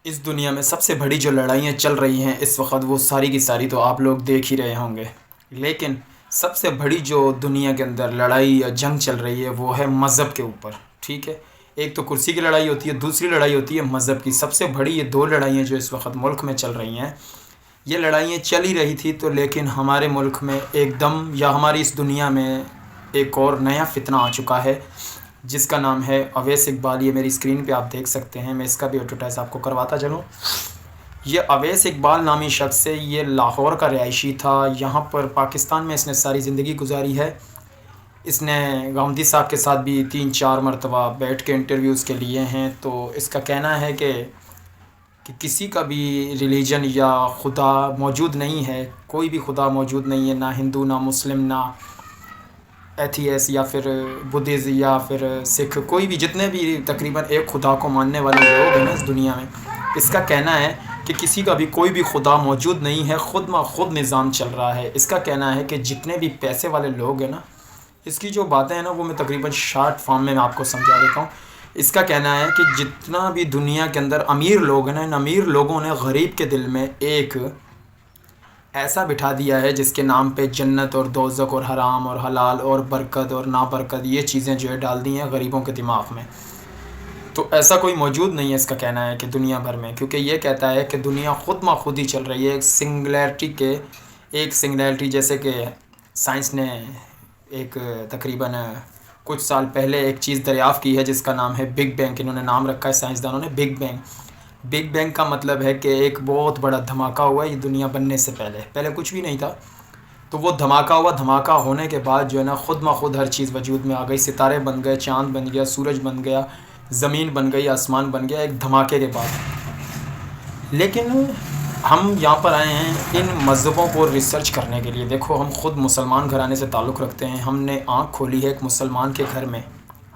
اس دنیا میں سب سے بڑی جو لڑائیاں چل رہی ہیں اس وقت، وہ ساری کی ساری تو آپ لوگ دیکھ ہی رہے ہوں گے، لیکن سب سے بڑی جو دنیا کے اندر لڑائی یا جنگ چل رہی ہے وہ ہے مذہب کے اوپر. ٹھیک ہے، ایک تو کرسی کی لڑائی ہوتی ہے، دوسری لڑائی ہوتی ہے مذہب کی. سب سے بڑی یہ دو لڑائیاں جو اس وقت ملک میں چل رہی ہیں، یہ لڑائیاں چل ہی رہی تھی تو لیکن ہمارے ملک میں ایک دم، یا ہماری اس دنیا میں ایک اور نیا فتنہ آ چکا ہے جس کا نام ہے اویس اقبال. یہ میری اسکرین پہ آپ دیکھ سکتے ہیں، میں اس کا بھی ایڈورٹائز آپ کو کرواتا چلوں. یہ اویس اقبال نامی شخص ہے، یہ لاہور کا رہائشی تھا. یہاں پر پاکستان میں اس نے ساری زندگی گزاری ہے. اس نے گاندھی صاحب کے ساتھ بھی 3-4 مرتبہ بیٹھ کے انٹرویوز کے لیے ہیں. تو اس کا کہنا ہے کہ کسی کا بھی ریلیجن یا خدا موجود نہیں ہے، کوئی بھی خدا موجود نہیں ہے، نہ ہندو، نہ مسلم، نہ ایتھیس یا پھر بدھز یا پھر سکھ، کوئی بھی، جتنے بھی تقریباً ایک خدا کو ماننے والے لوگ ہیں نا اس دنیا میں، اس کا کہنا ہے کہ کسی کا بھی کوئی بھی خدا موجود نہیں ہے، خود خود نظام چل رہا ہے. اس کا کہنا ہے کہ جتنے بھی پیسے والے لوگ ہیں نا، اس کی جو باتیں ہیں نا وہ میں تقریباً شارٹ فارم میں آپ کو سمجھا دیتا ہوں. اس کا کہنا ہے کہ جتنا بھی دنیا کے اندر امیر لوگ ہیں نا، ان امیر لوگوں نے غریب کے دل میں ایک ایسا بٹھا دیا ہے جس کے نام پہ جنت اور دوزخ اور حرام اور حلال اور برکت اور نابرکت، یہ چیزیں جو ہے ڈال دی ہیں غریبوں کے دماغ میں. تو ایسا کوئی موجود نہیں ہے اس کا کہنا ہے کہ دنیا بھر میں، کیونکہ یہ کہتا ہے کہ دنیا خود خود ہی چل رہی ہے ایک سنگلیرٹی جیسے کہ سائنس نے ایک تقریباً کچھ سال پہلے ایک چیز دریافت کی ہے جس کا نام ہے بگ بینگ. انہوں نے نام رکھا ہے سائنسدانوں نے بگ بینگ. بگ بینگ کا مطلب ہے کہ ایک بہت بڑا دھماکہ ہوا ہے یہ دنیا بننے سے پہلے کچھ بھی نہیں تھا. تو وہ دھماکہ ہوا، دھماکہ ہونے کے بعد جو ہے نا خود ہر چیز وجود میں آ گئی. ستارے بن گئے، چاند بن گیا، سورج بن گیا، زمین بن گئی، آسمان بن گیا ایک دھماکے کے بعد. لیکن ہم یہاں پر آئے ہیں ان مذہبوں کو ریسرچ کرنے کے لیے. دیکھو، ہم خود مسلمان گھرانے سے تعلق رکھتے ہیں. ہم نے آنکھ کھولی ہے ایک مسلمان کے گھر میں.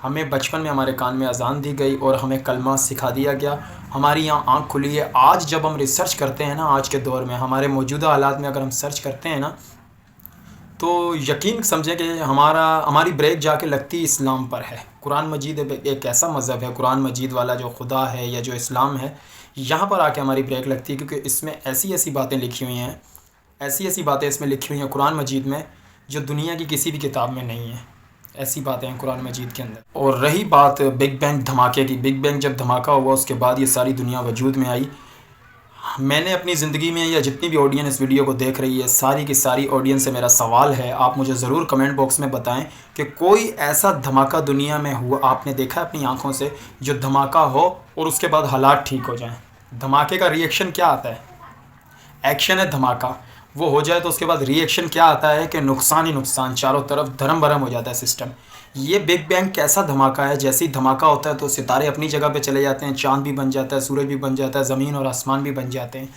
ہمیں بچپن میں ہمارے کان میں اذان دی گئی اور ہمیں کلمہ سکھا دیا گیا. ہماری یہاں آنکھ کھلی ہے. آج جب ہم ریسرچ کرتے ہیں نا، آج کے دور میں ہمارے موجودہ حالات میں اگر ہم سرچ کرتے ہیں نا، تو یقین سمجھیں کہ ہماری بریک جا کے لگتی اسلام پر ہے. قرآن مجید ایک ایسا مذہب ہے، قرآن مجید والا جو خدا ہے یا جو اسلام ہے، یہاں پر آ کے ہماری بریک لگتی ہے، کیونکہ اس میں ایسی باتیں لکھی ہوئی ہیں، ایسی باتیں اس میں لکھی ہوئی ہیں قرآن مجید میں جو دنیا کی کسی بھی کتاب میں نہیں ہیں. ایسی باتیں ہیں قرآن مجید کے اندر. اور رہی بات بگ بینگ دھماکے کی، بگ بینگ جب دھماکہ ہوا اس کے بعد یہ ساری دنیا وجود میں آئی. میں نے اپنی زندگی میں، یا جتنی بھی آڈینس اس ویڈیو کو دیکھ رہی ہے، ساری کی ساری آڈینس سے میرا سوال ہے، آپ مجھے ضرور کمنٹ باکس میں بتائیں کہ کوئی ایسا دھماکہ دنیا میں ہوا آپ نے دیکھا اپنی آنکھوں سے، جو دھماکہ ہو اور اس کے بعد حالات ٹھیک ہو جائیں. دھماکے کا ری ایکشن کیا آتا ہے؟ ایکشن ہے دھماکہ، وہ ہو جائے تو اس کے بعد ری ایکشن کیا آتا ہے کہ نقصان ہی نقصان، چاروں طرف دھرم برہم ہو جاتا ہے سسٹم. یہ بگ بینگ کیسا دھماکہ ہے؟ جیسے ہی دھماکہ ہوتا ہے تو ستارے اپنی جگہ پہ چلے جاتے ہیں، چاند بھی بن جاتا ہے، سورج بھی بن جاتا ہے، زمین اور آسمان بھی بن جاتے ہیں.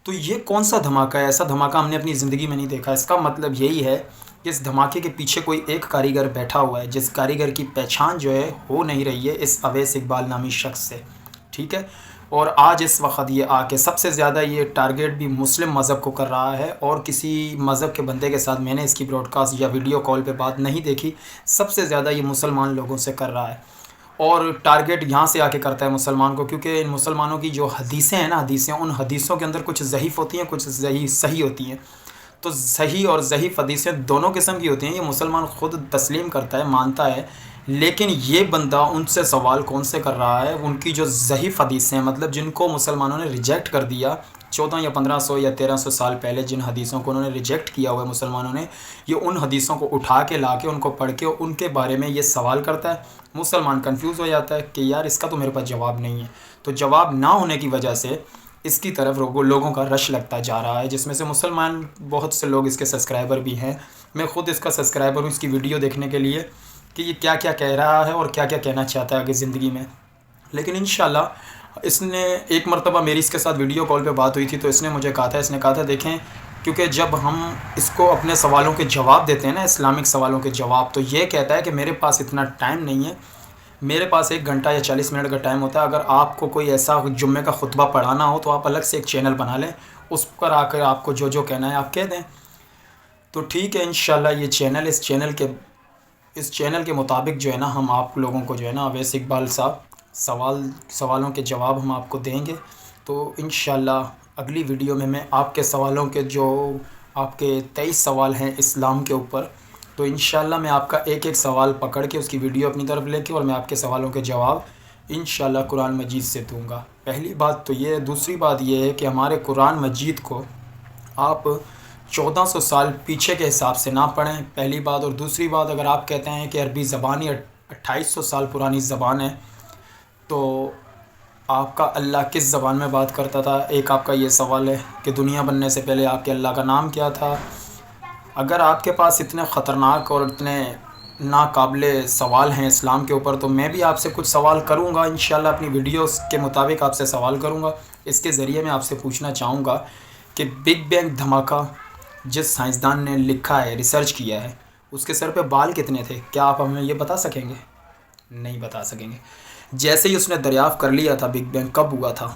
تو یہ کون سا دھماکہ ہے؟ ایسا دھماکہ ہم نے اپنی زندگی میں نہیں دیکھا. اس کا مطلب یہی ہے کہ اس دھماکے کے پیچھے کوئی ایک کاریگر بیٹھا ہوا ہے، جس کاریگر کی پہچان جو ہے ہو نہیں رہی ہے اس اویس اقبال نامی شخص سے. ٹھیک ہے، اور آج اس وقت یہ آ کے سب سے زیادہ یہ ٹارگیٹ بھی مسلم مذہب کو کر رہا ہے، اور کسی مذہب کے بندے کے ساتھ میں نے اس کی براڈ کاسٹ یا ویڈیو کال پہ بات نہیں دیکھی. سب سے زیادہ یہ مسلمان لوگوں سے کر رہا ہے، اور ٹارگیٹ یہاں سے آ کے کرتا ہے مسلمان کو، کیونکہ ان مسلمانوں کی جو حدیثیں ہیں نا، ان حدیثوں کے اندر کچھ ضعیف ہوتی ہیں، کچھ صحیح ہوتی ہیں. تو صحیح اور ضعیف حدیثیں دونوں قسم کی ہوتی ہیں. یہ مسلمان خود تسلیم کرتا ہے، مانتا ہے. لیکن یہ بندہ ان سے سوال کون سے کر رہا ہے؟ ان کی جو ضعیف حدیثیں ہیں، مطلب جن کو مسلمانوں نے ریجیکٹ کر دیا 14 یا 1500 یا 1300 سال پہلے، جن حدیثوں کو انہوں نے ریجیکٹ کیا ہوا ہے مسلمانوں نے، یہ ان حدیثوں کو اٹھا کے لا کے ان کو پڑھ کے ان کے بارے میں یہ سوال کرتا ہے. مسلمان کنفیوز ہو جاتا ہے کہ یار اس کا تو میرے پاس جواب نہیں ہے. تو جواب نہ ہونے کی وجہ سے اس کی طرف لوگوں کا رش لگتا جا رہا ہے، جس میں سے مسلمان بہت سے لوگ اس کے سبسکرائبر بھی ہیں. میں خود اس کا سبسکرائبر ہوں، اس کی ویڈیو دیکھنے کے لیے کہ یہ کیا کیا کہہ رہا ہے اور کیا کیا کہنا چاہتا ہے آگے زندگی میں. لیکن انشاءاللہ اس نے ایک مرتبہ میری اس کے ساتھ ویڈیو کال پہ بات ہوئی تھی تو اس نے کہا تھا دیکھیں، کیونکہ جب ہم اس کو اپنے سوالوں کے جواب دیتے ہیں نا، اسلامک سوالوں کے جواب، تو یہ کہتا ہے کہ میرے پاس اتنا ٹائم نہیں ہے، میرے پاس 1 گھنٹہ یا 40 منٹ کا ٹائم ہوتا ہے. اگر آپ کو کوئی ایسا جمعے کا خطبہ پڑھانا ہو تو آپ الگ سے ایک چینل بنا لیں، اس پر آ کر آپ کو جو کہنا ہے آپ کہہ دیں. تو ٹھیک ہے، انشاءاللہ یہ چینل اس چینل کے مطابق جو ہے نا، ہم آپ لوگوں کو جو ہے نا اویس اقبال صاحب سوالوں کے جواب ہم آپ کو دیں گے. تو انشاءاللہ اگلی ویڈیو میں آپ کے سوالوں کے جو آپ کے 23 سوال ہیں اسلام کے اوپر، تو انشاءاللہ میں آپ کا ایک ایک سوال پکڑ کے اس کی ویڈیو اپنی طرف لے کے اور میں آپ کے سوالوں کے جواب انشاءاللہ قرآن مجید سے دوں گا۔ پہلی بات تو یہ ہے۔ دوسری بات یہ ہے کہ ہمارے قرآن مجید کو آپ 1400 سال پیچھے کے حساب سے نہ پڑھیں، پہلی بات۔ اور دوسری بات، اگر آپ کہتے ہیں کہ عربی زبان ہی 2800 سال پرانی زبان ہے، تو آپ کا اللہ کس زبان میں بات کرتا تھا؟ ایک آپ کا یہ سوال ہے کہ دنیا بننے سے پہلے آپ کے اللہ کا نام کیا تھا؟ اگر آپ کے پاس اتنے خطرناک اور اتنے ناقابل سوال ہیں اسلام کے اوپر، تو میں بھی آپ سے کچھ سوال کروں گا انشاءاللہ، اپنی ویڈیوز کے مطابق آپ سے سوال کروں گا۔ اس کے ذریعے میں آپ سے پوچھنا چاہوں گا کہ بگ بینگ دھماکہ جس سائنسدان نے لکھا ہے، ریسرچ کیا ہے، اس کے سر پہ بال کتنے تھے؟ کیا آپ ہمیں یہ بتا سکیں گے؟ نہیں بتا سکیں گے۔ جیسے ہی اس نے دریافت کر لیا تھا بگ بینگ کب ہوا تھا،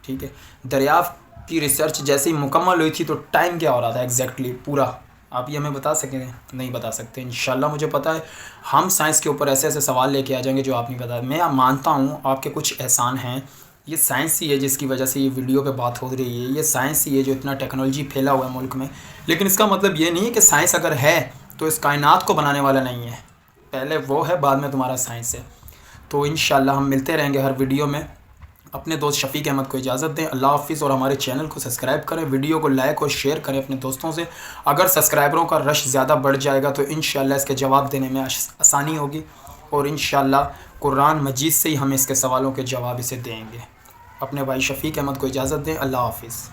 ٹھیک ہے، دریافت کی ریسرچ جیسے ہی مکمل ہوئی تھی تو ٹائم کیا ہو رہا تھا ایگزیکٹلی پورا؟ آپ یہ ہمیں بتا سکیں گے؟ نہیں بتا سکتے۔ انشاءاللہ مجھے پتہ ہے ہم سائنس کے اوپر ایسے ایسے سوال لے کے آ جائیں گے جو آپ نہیں بتا۔ میں مانتا ہوں آپ کے کچھ احسان ہیں، یہ سائنس ہی ہے جس کی وجہ سے یہ ویڈیو پہ بات ہو رہی ہے، یہ سائنس ہی ہے جو اتنا ٹیکنالوجی پھیلا ہوا ہے ملک میں۔ لیکن اس کا مطلب یہ نہیں ہے کہ سائنس اگر ہے تو اس کائنات کو بنانے والا نہیں ہے، پہلے وہ ہے بعد میں تمہارا سائنس ہے۔ تو انشاءاللہ ہم ملتے رہیں گے ہر ویڈیو میں۔ اپنے دوست شفیق احمد کو اجازت دیں، اللہ حافظ، اور ہمارے چینل کو سبسکرائب کریں، ویڈیو کو لائک اور شیئر کریں اپنے دوستوں سے۔ اگر سبسکرائبروں کا رش زیادہ بڑھ جائے گا تو انشاءاللہ اس کے جواب دینے میں آسانی ہوگی، اور انشاءاللہ قرآن مجید سے ہی ہم اس کے سوالوں کے جواب اسے دیں گے۔ اپنے بھائی شفیق احمد کو اجازت دیں، اللہ حافظ۔